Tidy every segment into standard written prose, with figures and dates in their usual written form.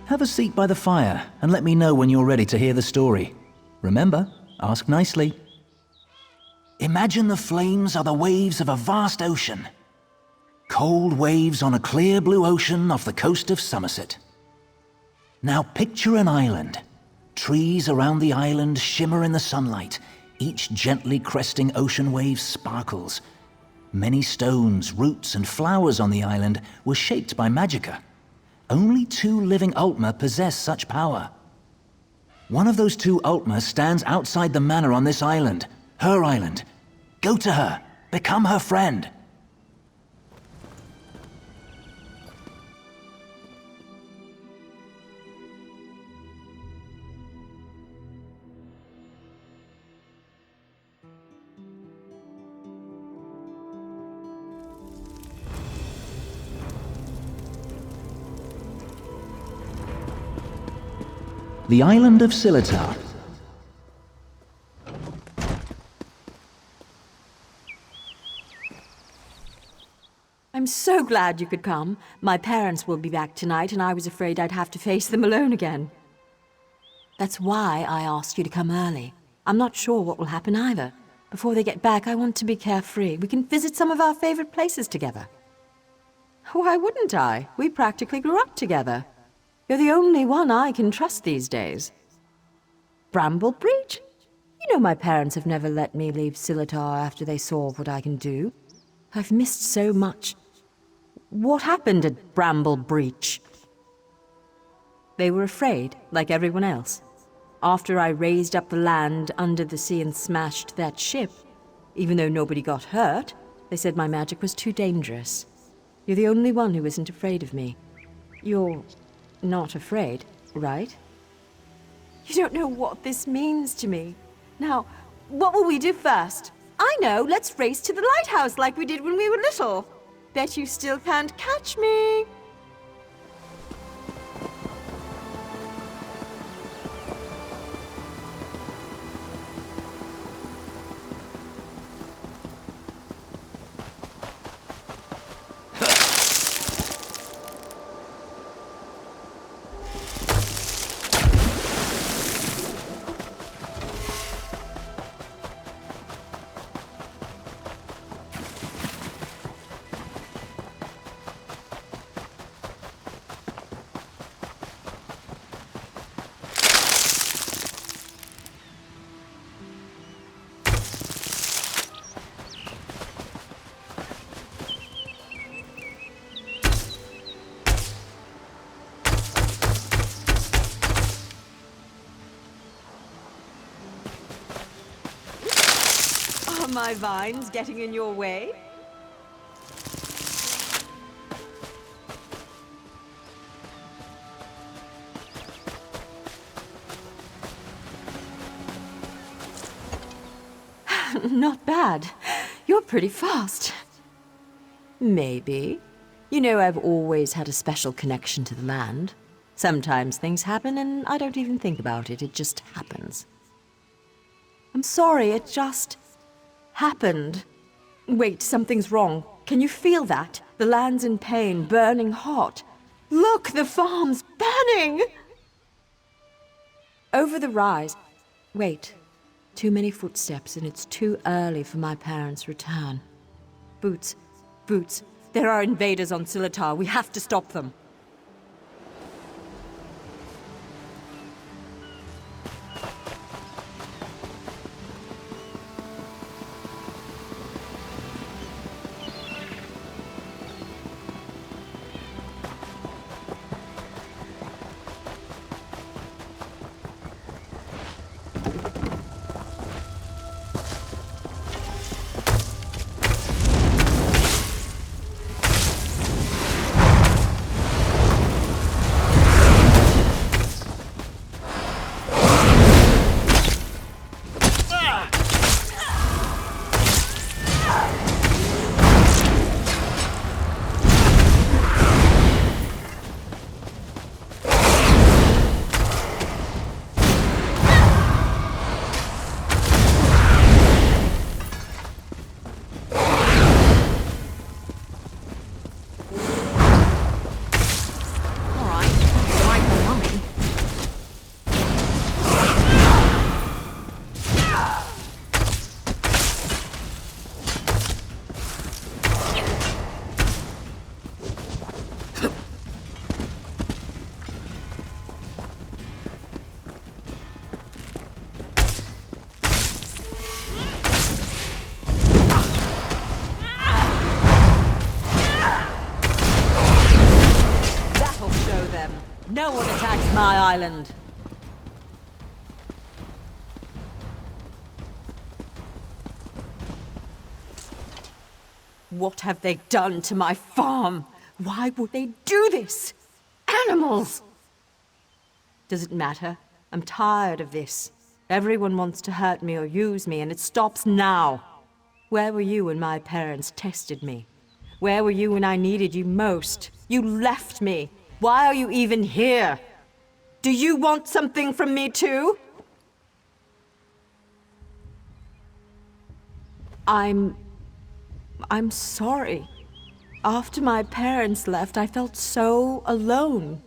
Have a seat by the fire and let me know when you're ready to hear the story. Remember, ask nicely. Imagine the flames are the waves of a vast ocean. Cold waves on a clear blue ocean off the coast of Somerset. Now picture an island. Trees around the island shimmer in the sunlight. Each gently cresting ocean wave sparkles. Many stones, roots, and flowers on the island were shaped by magicka. Only 2 living Ultma possess such power. One of those 2 Ultma stands outside the manor on this island. Her island. Go to her. Become her friend. The island of Silatar. I'm so glad you could come. My parents will be back tonight, and I was afraid I'd have to face them alone again. That's why I asked you to come early. I'm not sure what will happen either. Before they get back, I want to be carefree. We can visit some of our favorite places together. Why wouldn't I? We practically grew up together. You're the only one I can trust these days. Bramble Breach? You know my parents have never let me leave Silatar after they saw what I can do. I've missed so much. What happened at Bramble Breach? They were afraid, like everyone else. After I raised up the land under the sea and smashed that ship, even though nobody got hurt, they said my magic was too dangerous. You're the only one who isn't afraid of me. You're not afraid, right? You don't know what this means to me. Now, what will we do first? I know, let's race to the lighthouse like we did when we were little. Bet you still can't catch me. Are my vines getting in your way? Not bad. You're pretty fast. Maybe. You know, I've always had a special connection to the land. Sometimes things happen and I don't even think about it. It just happens. I'm sorry, it just happened. Wait, something's wrong. Can you feel that? The land's in pain, burning hot. Look, the farm's burning! Over the rise. Wait. Too many footsteps, and it's too early for my parents' return. Boots. Boots. There are invaders on Silatar. We have to stop them. No one attacks my island. What have they done to my farm? Why would they do this? Animals! Does it matter? I'm tired of this. Everyone wants to hurt me or use me, and it stops now. Where were you when my parents tested me? Where were you when I needed you most? You left me. Why are you even here? Do you want something from me too? I'm sorry. After my parents left, I felt so alone.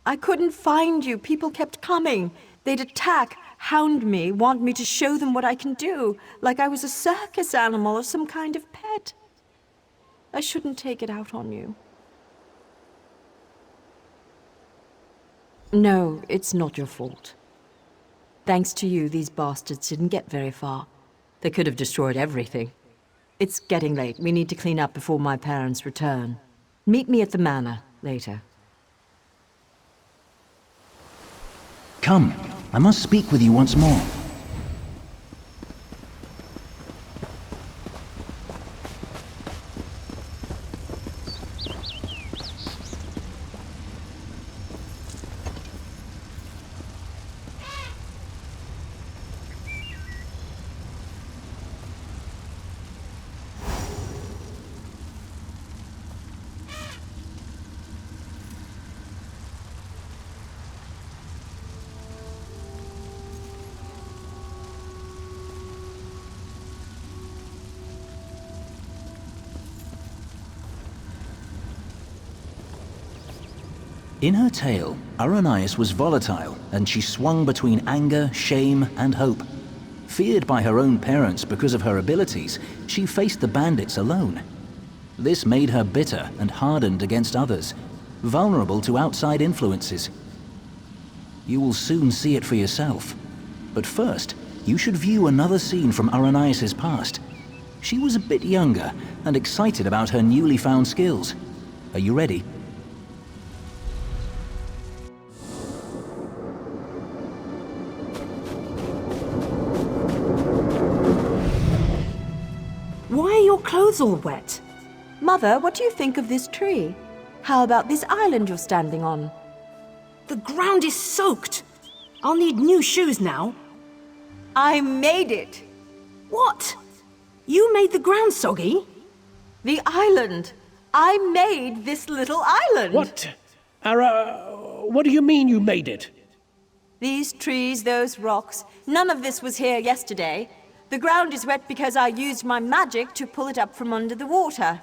I couldn't find you. People kept coming. They'd attack, hound me, want me to show them what I can do, like I was a circus animal or some kind of pet. I shouldn't take it out on you. No, it's not your fault. Thanks to you, these bastards didn't get very far. They could have destroyed everything. It's getting late. We need to clean up before my parents return. Meet me at the manor later. Come, I must speak with you once more. In her tale, Aranias was volatile, and she swung between anger, shame, and hope. Feared by her own parents because of her abilities, she faced the bandits alone. This made her bitter and hardened against others, vulnerable to outside influences. You will soon see it for yourself. But first, you should view another scene from Aranias' past. She was a bit younger and excited about her newly found skills. Are you ready? Why are your clothes all wet? Mother, what do you think of this tree? How about this island you're standing on? The ground is soaked. I'll need new shoes now. I made it! What? You made the ground soggy? The island! I made this little island! What? What do you mean you made it? These trees, those rocks, none of this was here yesterday. The ground is wet because I used my magic to pull it up from under the water.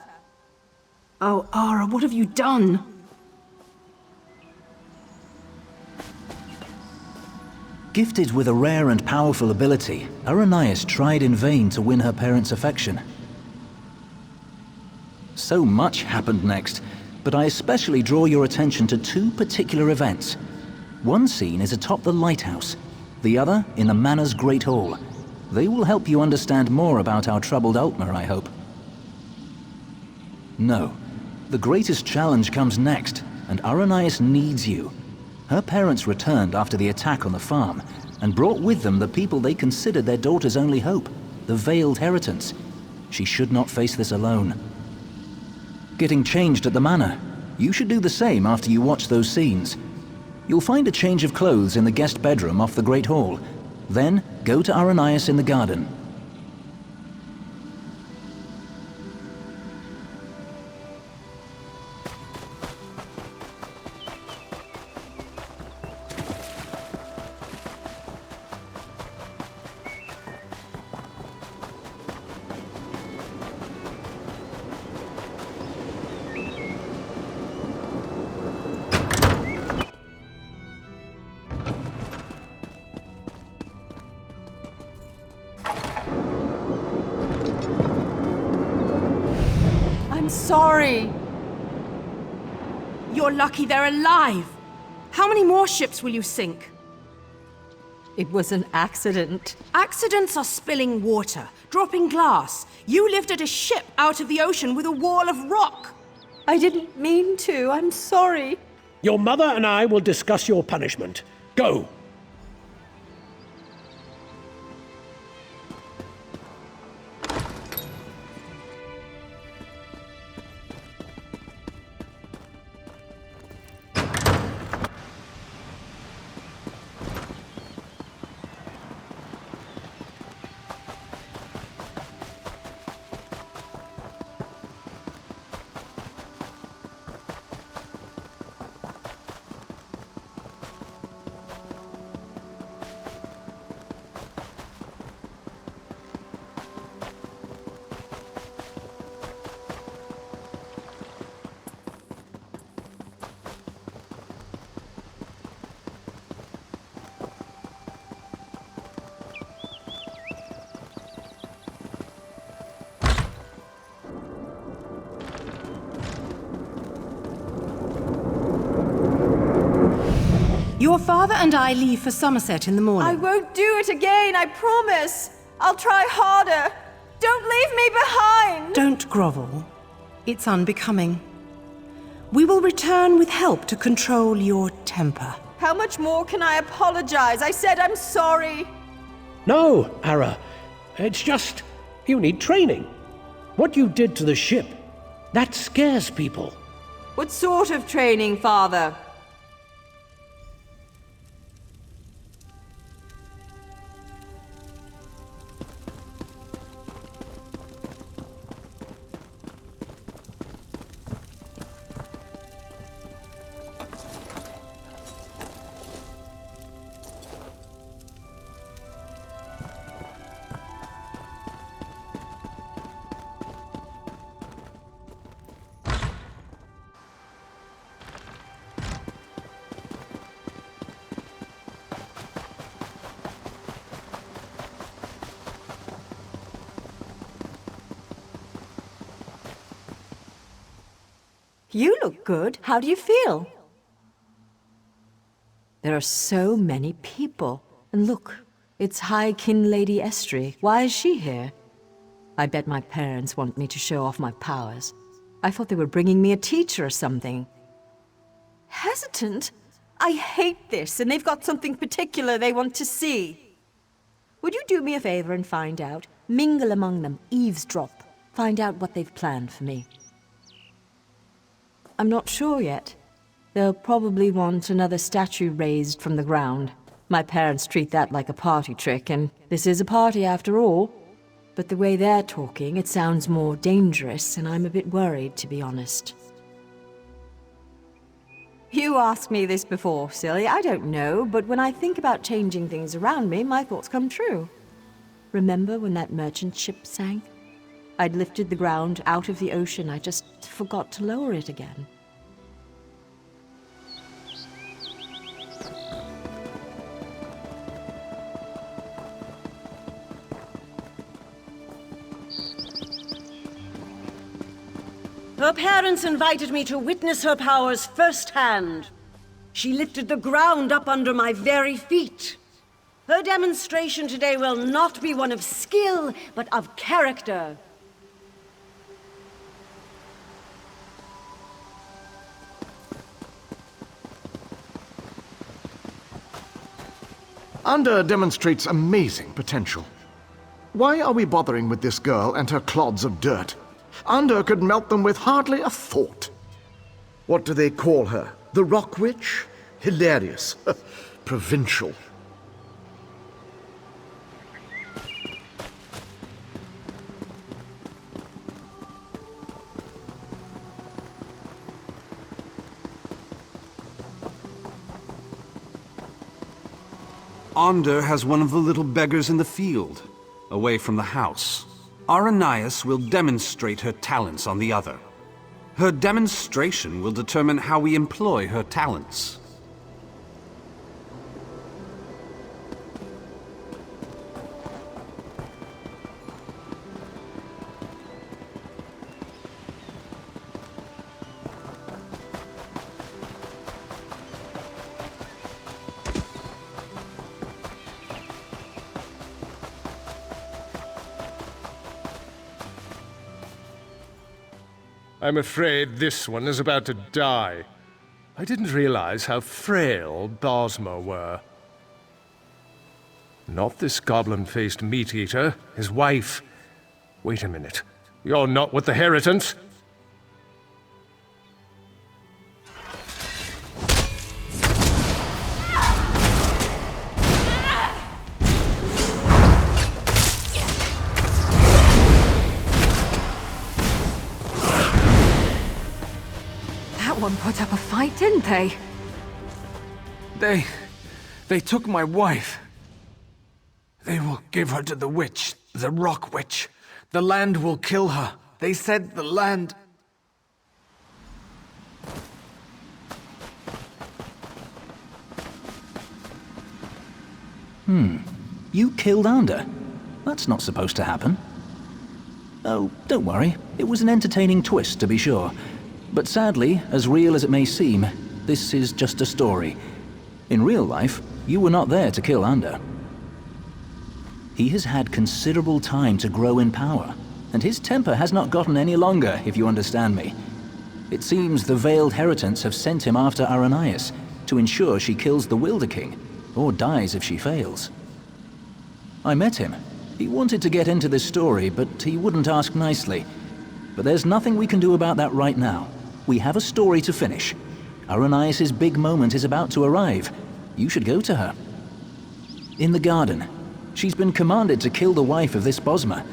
Oh, Ara, what have you done? Gifted with a rare and powerful ability, Aranias tried in vain to win her parents' affection. So much happened next, but I especially draw your attention to two particular events. One scene is atop the lighthouse, the other in the manor's great hall. They will help you understand more about our troubled Altmer, I hope. No, the greatest challenge comes next, and Aranias needs you. Her parents returned after the attack on the farm, and brought with them the people they considered their daughter's only hope, the Veiled Heritance. She should not face this alone. Getting changed at the manor. You should do the same after you watch those scenes. You'll find a change of clothes in the guest bedroom off the Great Hall. Then, go to Aranias in the garden. I'm sorry. You're lucky they're alive. How many more ships will you sink? It was an accident. Accidents are spilling water, dropping glass. You lifted a ship out of the ocean with a wall of rock. I didn't mean to. I'm sorry. Your mother and I will discuss your punishment. Go! Your father and I leave for Somerset in the morning. I won't do it again, I promise. I'll try harder. Don't leave me behind! Don't grovel. It's unbecoming. We will return with help to control your temper. How much more can I apologize? I said I'm sorry. No, Ara. It's just, you need training. What you did to the ship, that scares people. What sort of training, Father? You look good. How do you feel? There are so many people. And look, it's High Kin Lady Estrie. Why is she here? I bet my parents want me to show off my powers. I thought they were bringing me a teacher or something. Hesitant? I hate this, and they've got something particular they want to see. Would you do me a favor and find out? Mingle among them, eavesdrop. Find out what they've planned for me. I'm not sure yet. They'll probably want another statue raised from the ground. My parents treat that like a party trick, and this is a party after all. But the way they're talking, it sounds more dangerous, and I'm a bit worried, to be honest. You asked me this before, silly. I don't know, but when I think about changing things around me, my thoughts come true. Remember when that merchant ship sank? I'd lifted the ground out of the ocean. I just forgot to lower it again. Her parents invited me to witness her powers firsthand. She lifted the ground up under my very feet. Her demonstration today will not be one of skill, but of character. Ander demonstrates amazing potential. Why are we bothering with this girl and her clods of dirt? Ander could melt them with hardly a thought. What do they call her? The Rock Witch? Hilarious. Provincial. Ander has one of the little beggars in the field, away from the house. Aranias will demonstrate her talents on the other. Her demonstration will determine how we employ her talents. I'm afraid this one is about to die. I didn't realize how frail Bosmer were. Not this goblin-faced meat-eater, his wife. Wait a minute. You're not with the Heritants? That one put up a fight, didn't they? They took my wife. They will give her to the witch, the rock witch. The land will kill her. They said the land... You killed Ander? That's not supposed to happen. Oh, don't worry. It was an entertaining twist, to be sure. But sadly, as real as it may seem, this is just a story. In real life, you were not there to kill Ander. He has had considerable time to grow in power, and his temper has not gotten any longer, if you understand me. It seems the Veiled Heritants have sent him after Aranias to ensure she kills the Wilder King, or dies if she fails. I met him. He wanted to get into this story, but he wouldn't ask nicely. But there's nothing we can do about that right now. We have a story to finish. Aranias' big moment is about to arrive. You should go to her. In the garden. She's been commanded to kill the wife of this Bosmer.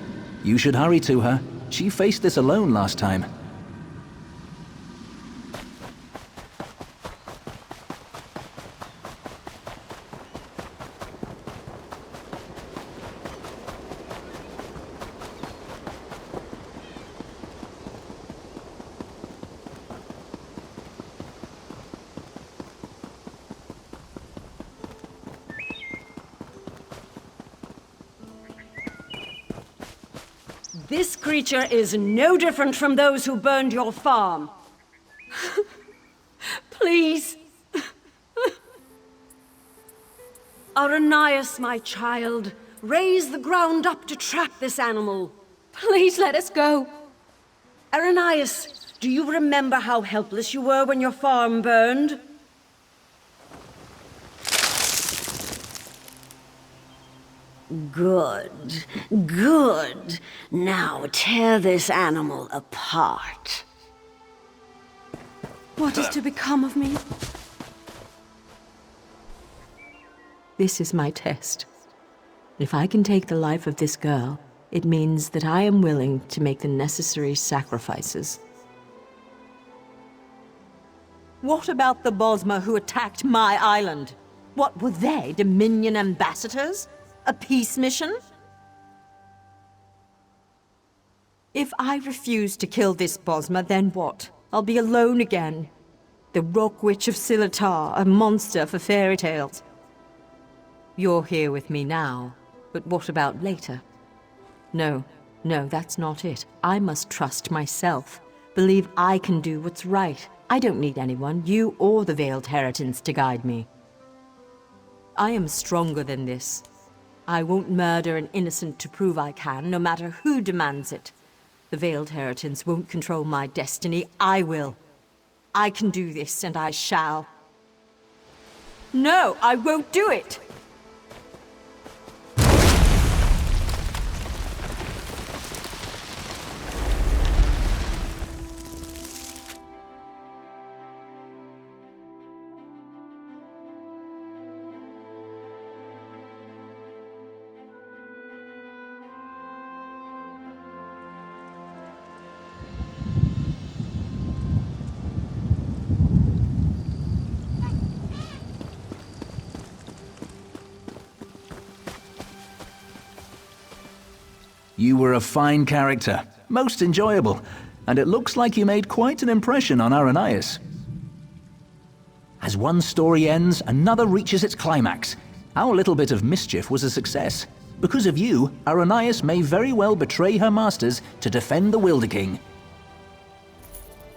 You should hurry to her. She faced this alone last time. This creature is no different from those who burned your farm. Please. Aranias, my child, raise the ground up to trap this animal. Please let us go. Aranias, do you remember how helpless you were when your farm burned? Good, good. Now tear this animal apart. What is to become of me? This is my test. If I can take the life of this girl, it means that I am willing to make the necessary sacrifices. What about the Bosmer who attacked my island? What were they, Dominion ambassadors? A peace mission? If I refuse to kill this Bosmer, then what? I'll be alone again. The Rock Witch of Silatar, a monster for fairy tales. You're here with me now, but what about later? No, that's not it. I must trust myself. Believe I can do what's right. I don't need anyone, you or the Veiled Heritants, to guide me. I am stronger than this. I won't murder an innocent to prove I can, no matter who demands it. The Veiled Heritants won't control my destiny. I will. I can do this, and I shall. No, I won't do it! You were a fine character, most enjoyable, and it looks like you made quite an impression on Aranias. As one story ends, another reaches its climax. Our little bit of mischief was a success. Because of you, Aranias may very well betray her masters to defend the Wilder King.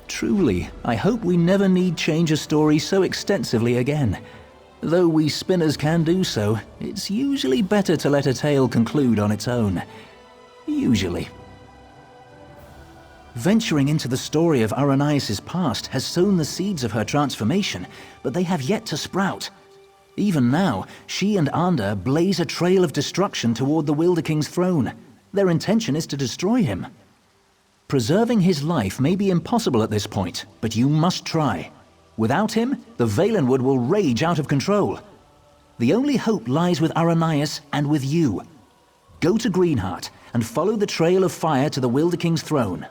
Truly, I hope we never need change a story so extensively again. Though we spinners can do so, it's usually better to let a tale conclude on its own. Usually. Venturing into the story of Aranias' past has sown the seeds of her transformation, but they have yet to sprout. Even now, she and Ander blaze a trail of destruction toward the Wilder King's throne. Their intention is to destroy him. Preserving his life may be impossible at this point, but you must try. Without him, the Valenwood will rage out of control. The only hope lies with Aranias and with you. Go to Greenheart and follow the trail of fire to the Wilder King's throne.